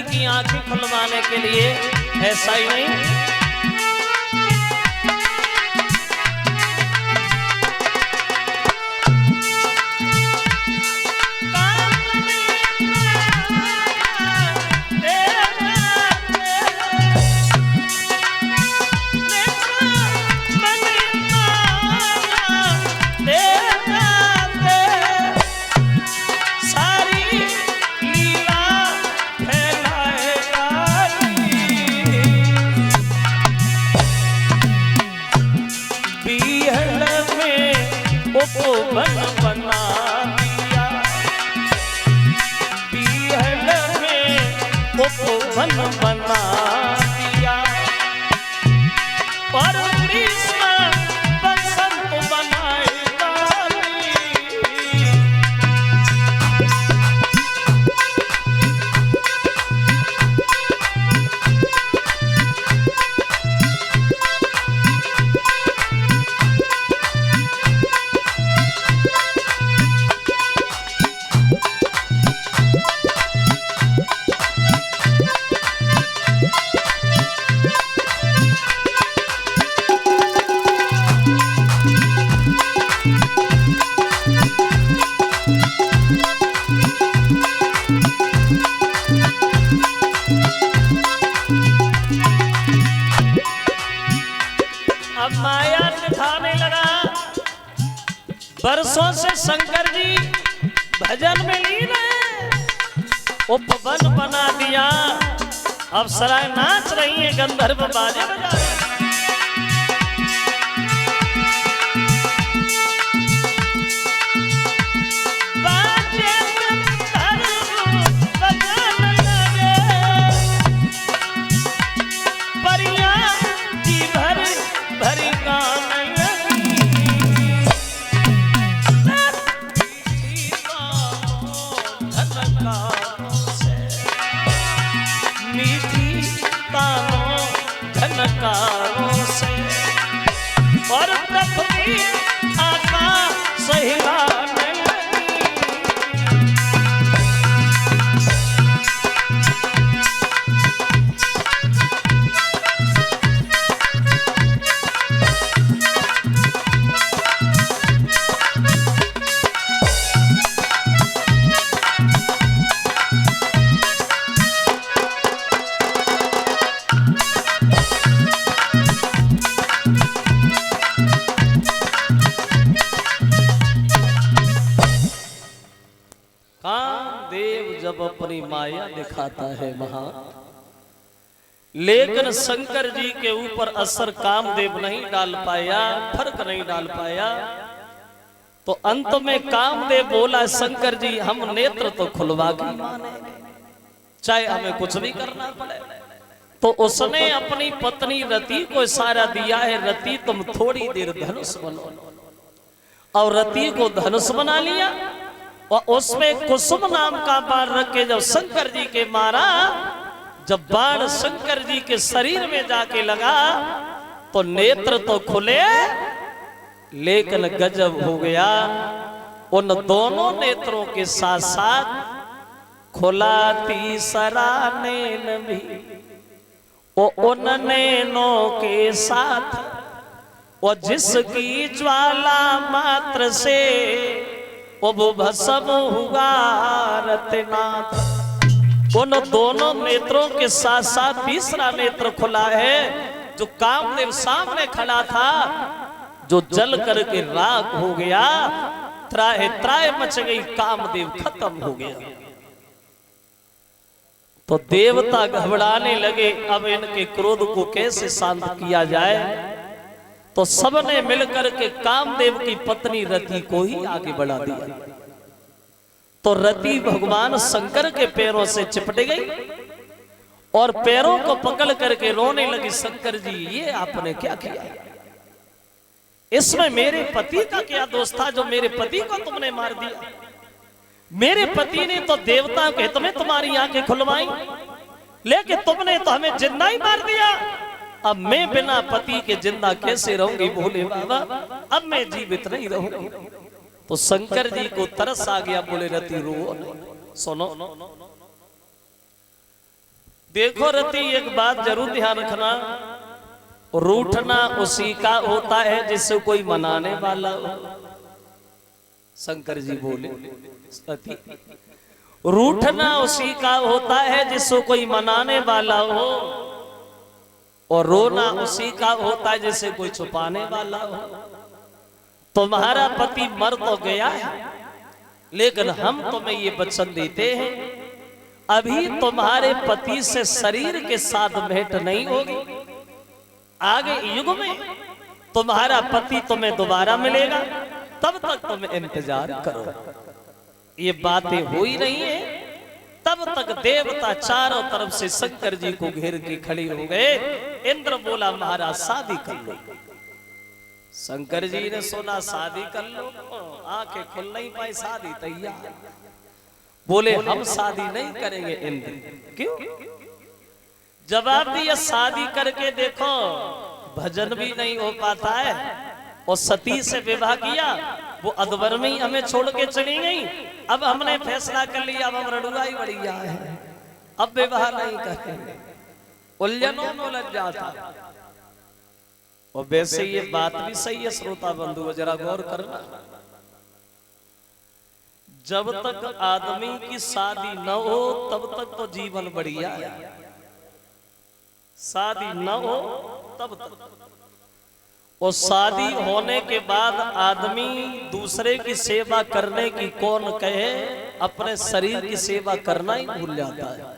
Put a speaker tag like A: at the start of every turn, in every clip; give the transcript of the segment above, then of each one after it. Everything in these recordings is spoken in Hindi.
A: की आंखें खुलवाने के लिए। ऐसा ही नहीं, उपवन बना दिया, बीहड़ में उपवन बना दिया, और ग्रीष्म बसंत बनाए डाली। अब माया निभाने लगा। बरसों से शंकर जी भजन में लीन है, उपवन बना दिया। अब सराय नाच रही है, गंधर्व बाजे बजा रहे हैं। झनकारों से और पृथ्वी आकाश हिलाने लगी। देव जब अपनी माया दिखाता है वहां, लेकिन शंकर जी के ऊपर असर कामदेव नहीं डाल पाया, फर्क नहीं डाल पाया। तो अंत में कामदेव बोला, शंकर जी हम नेत्र तो खुलवा के मानेंगे, चाहे हमें कुछ भी करना पड़े। तो उसने अपनी पत्नी रति को इशारा दिया है, रति तुम थोड़ी देर धनुष बनो, और रति को धनुष बना लिया। और उसमें कुसुम नाम का बाण रख के जब शंकर जी के मारा, जब बाण शंकर जी के शरीर में जाके लगा तो नेत्र तो खुले, लेकिन गजब हो गया। उन दोनों नेत्रों के साथ साथ खुला तीसरा नैन भी, वो उन नैनों के साथ, वो जिसकी ज्वाला मात्र से वो भस्म हुआ रत्नाथ। उन दोनों नेत्रों के साथ साथ तीसरा नेत्र खुला है, जो कामदेव सामने खड़ा था, जो जल करके राख हो गया। त्राहे त्राहे मच गई, कामदेव खत्म हो गया। तो देवता घबराने लगे, अब इनके क्रोध को कैसे शांत किया जाए। तो सबने मिलकर के कामदेव की पत्नी रति को ही आगे बढ़ा दिया। तो रति भगवान शंकर के पैरों से चिपट गई और पैरों को पकड़ करके रोने लगी, शंकर जी ये आपने क्या किया, इसमें मेरे पति का क्या दोष था जो मेरे पति को तुमने मार दिया। मेरे पति ने तो देवता के हित में तुम्हारी आंखें खुलवाई, लेकिन तुमने तो हमें जिंदा ही मार दिया। अब मैं बिना पति के जिंदा कैसे रहूंगी भोले बाबा, अब मैं जीवित नहीं रहूंगी। तो शंकर जी को तरस आ गया, बोले रति रो नहीं, सुनो देखो रति, एक बात जरूर ध्यान रखना, रूठना उसी का होता है जिससे कोई मनाने वाला हो। शंकर जी बोले सती, रूठना उसी का होता है जिससे कोई मनाने वाला हो, और रोना उसी का होता है जिससे कोई छुपाने वाला हो। तुम्हारा पति मर तो गया है, लेकिन हम तुम्हें ये वचन देते हैं, अभी तुम्हारे पति से शरीर के साथ भेंट नहीं होगी। आगे युग में तुम्हारा पति तुम्हें दोबारा मिलेगा, तब तक तुम इंतजार करो। ये बातें हुई नहीं है, तब तक देवता चारों तरफ से शंकर जी को घेर के खड़े हो गए। इंद्र बोला महाराज शादी कर लो। शंकर जी ने सुना शादी कर लो, आंखें खुल नहीं पाई, शादी तैयार। बोले हम शादी नहीं करेंगे इंद्र। क्यों? जवाब दिया शादी करके देखो भजन भी नहीं हो पाता है, और सती से विवाह किया, वो अधवर में ही हमें छोड़ के चली गई। अब हमने फैसला कर लिया, अब हम रडुआ ही बढ़िया है, अब विवाह नहीं करेंगे। उलझनों में उलझ जाता। और वैसे ये बात भी सही है श्रोता बंधु, जरा गौर करना, जब तक आदमी की शादी न हो तब तक तो जीवन बढ़िया है, शादी न हो तब तक। और शादी होने के बाद आदमी दूसरे की सेवा करने की कौन कहे, अपने शरीर की सेवा करना ही भूल जाता है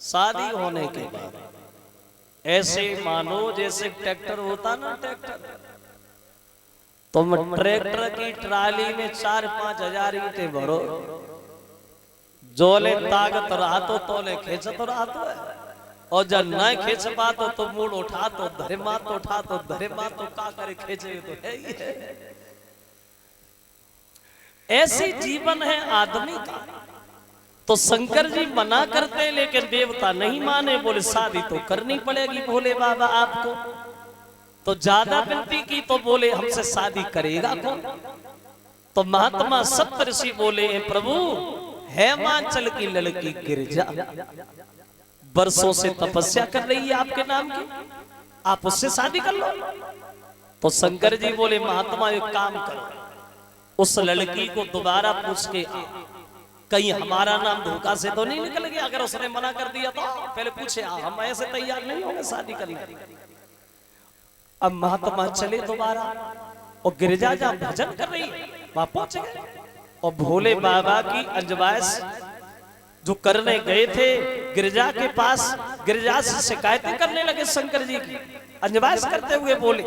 A: शादी होने के बाद। ऐसे मानो जैसे ट्रैक्टर होता ना, ट्रैक्टर, तुम ट्रैक्टर की ट्राली में 4-5 हजार ईंटें भरो, जोले ताकत रहा तो ले खींच तो रहा तो है, और जब न खींच पातो तो मूड उठा तो धरे मात उठा तो धरे मात तो का करे खींचे तो है ही है। ऐसी जीवन है आदमी का। तो शंकर जी मना करते, लेकिन देवता नहीं माने, बोले शादी तो करनी पड़ेगी भोले बाबा आपको। तो ज्यादा विनती की तो बोले हमसे शादी करेगा कौन? तो महात्मा सप्तऋषि बोले प्रभु, हेमांचल की लड़की गिरिजा वर्षों से तपस्या कर रही है आपके नाम की, आप उससे शादी कर लो। तो शंकर जी बोले महात्मा एक काम करो, उस लड़की को दोबारा पूछ के आ, कहीं हमारा नाम धोखा से तो नहीं निकल गया। अगर उसने मना कर दिया तो पहले पूछे, हम ऐसे तैयार नहीं होंगे शादी करने। अब महात्मा चले दोबारा, और गिरिजा जहां भजन कर रही है वहां पहुंच गए, और भोले बाबा की अंजवाइश जो करने गए थे गिरिजा के पास, गिरिजा से शिकायतें करने लगे शंकर जी की। अंजवाइश करते हुए बोले,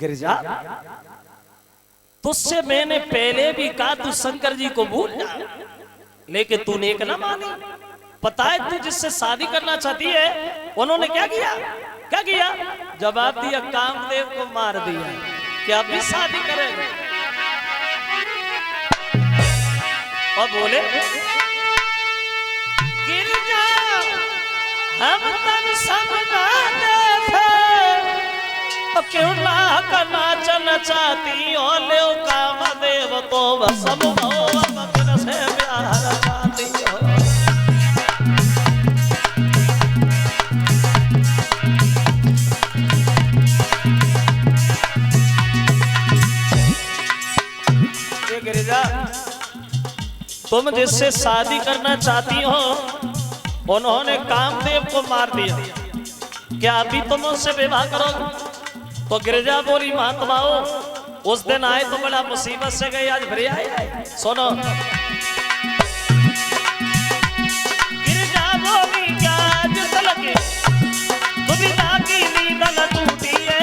A: गिरिजा तुझसे मैंने पहले भी कहा तू शंकर जी को भूल जा, लेकिन तूने एक ना मानी। पता है तू जिससे शादी करना चाहती है उन्होंने क्या किया? क्या किया? जवाब दिया, कामदेव को मार दिया। क्या भी शादी करेंगे? और बोले गिरिजा हम तन सब नाते थे, तो क्यों ना करना चलना चाहती हो, ले कामदेव तो सब हो, अब से प्यार पाती हो। गिरिजा तुम जिससे शादी करना चाहती हो उन्होंने कामदेव को मार दिया, क्या अभी तुम उससे विवाह करोगे? तो गिरिजा बोली महात्माओं उस दिन आए तो बड़ा मुसीबत से गए, आज भरे आए। सुनो गिरिजा बोली क्या जिस लगे दुविधा की नींद न टूटी है,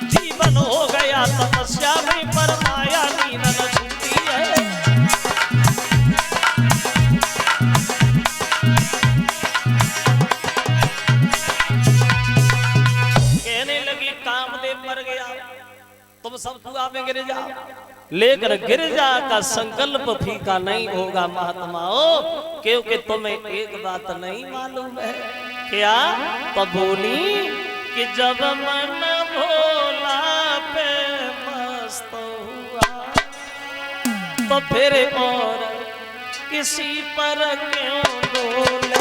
A: जीवन हो गया तपस्या में पर माया नींद न छूटी है। कहने लगी कामदेव मर गया, तुम सब दुआ में गिर जाओ, लेकर गिरजा का संकल्प फीका नहीं होगा महात्माओं, क्योंकि तुम्हें एक बात नहीं मालूम है। क्या? तो बोली कि जब मन भोला पे मस्त हुआ तो फिर और किसी पर क्यों बोले।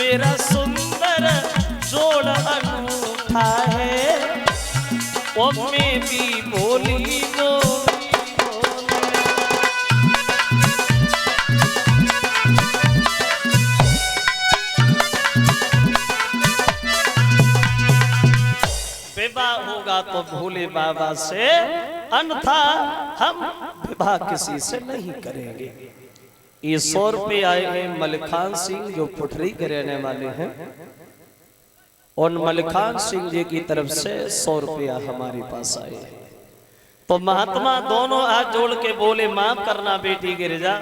A: तेरा सुंदर जोड़ अनूठा है, ओ मैं भी बोली वो विवाह होगा तो भोले बाबा से, अन्यथा हम विवाह किसी से नहीं करेंगे। ये 100 रुपये आए हैं मलखान सिंह जो पुठरी के रहने वाले हैं, और मलखान सिंह जी की तरफ से 100 रुपया हमारे पास आए। तो महात्मा दोनों हाथ जोड़ के बोले, माफ करना बेटी गिरिजा,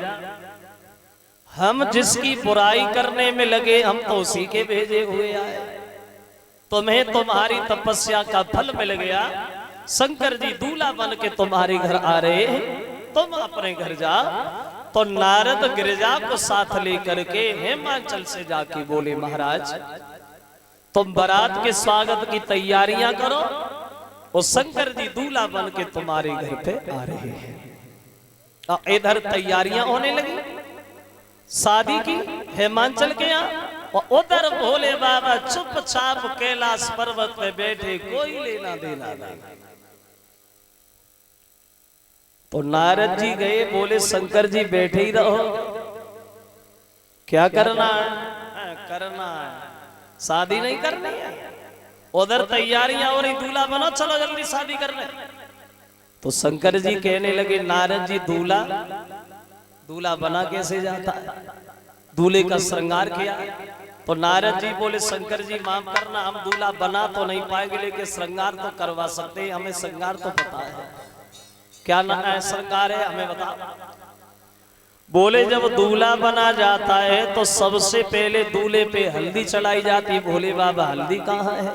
A: हम जिसकी बुराई करने में लगे हम तो उसी के भेजे हुए आए। तुम्हें तुम्हारी तपस्या का फल मिल गया, शंकर जी दूल्हा बन के तुम्हारे घर आ रहे हैं, तुम अपने घर जाओ। तो नारद गिरिजा को साथ लेकर के हिमाचल से जाके बोले, महाराज तुम बारात के स्वागत की तैयारियां करो, और शंकर जी दूल्हा बन के तुम्हारे घर पे आ रहे हैं। इधर तैयारियां होने लगी शादी की हिमाचल के यहाँ, और उधर भोले बाबा चुपचाप कैलाश पर्वत पे बैठे, कोई लेना देना नहीं। तो नारद जी गए, बोले शंकर जी बैठे ही रहो, क्या करना है? करना है, शादी नहीं करनी है। उधर तैयारियां हो रही, दूल्हा बनो, चलो जल्दी शादी कर ले। तो शंकर जी कहने लगे, नारद जी दूल्हा बना कैसे जाता है? दूल्हे का श्रृंगार किया। तो नारद जी बोले, शंकर जी माफ करना, हम दूल्हा बना तो नहीं पाएंगे, लेकिन श्रृंगार तो करवा सकते हैं, हमें श्रृंगार तो पता है। क्या ना श्रृंगार है हमें बता। बोले, जब दूल्हा बना जाता है तो सबसे पहले दूल्हे पे हल्दी चढ़ाई जाती है। भोले बाबा हल्दी कहाँ है?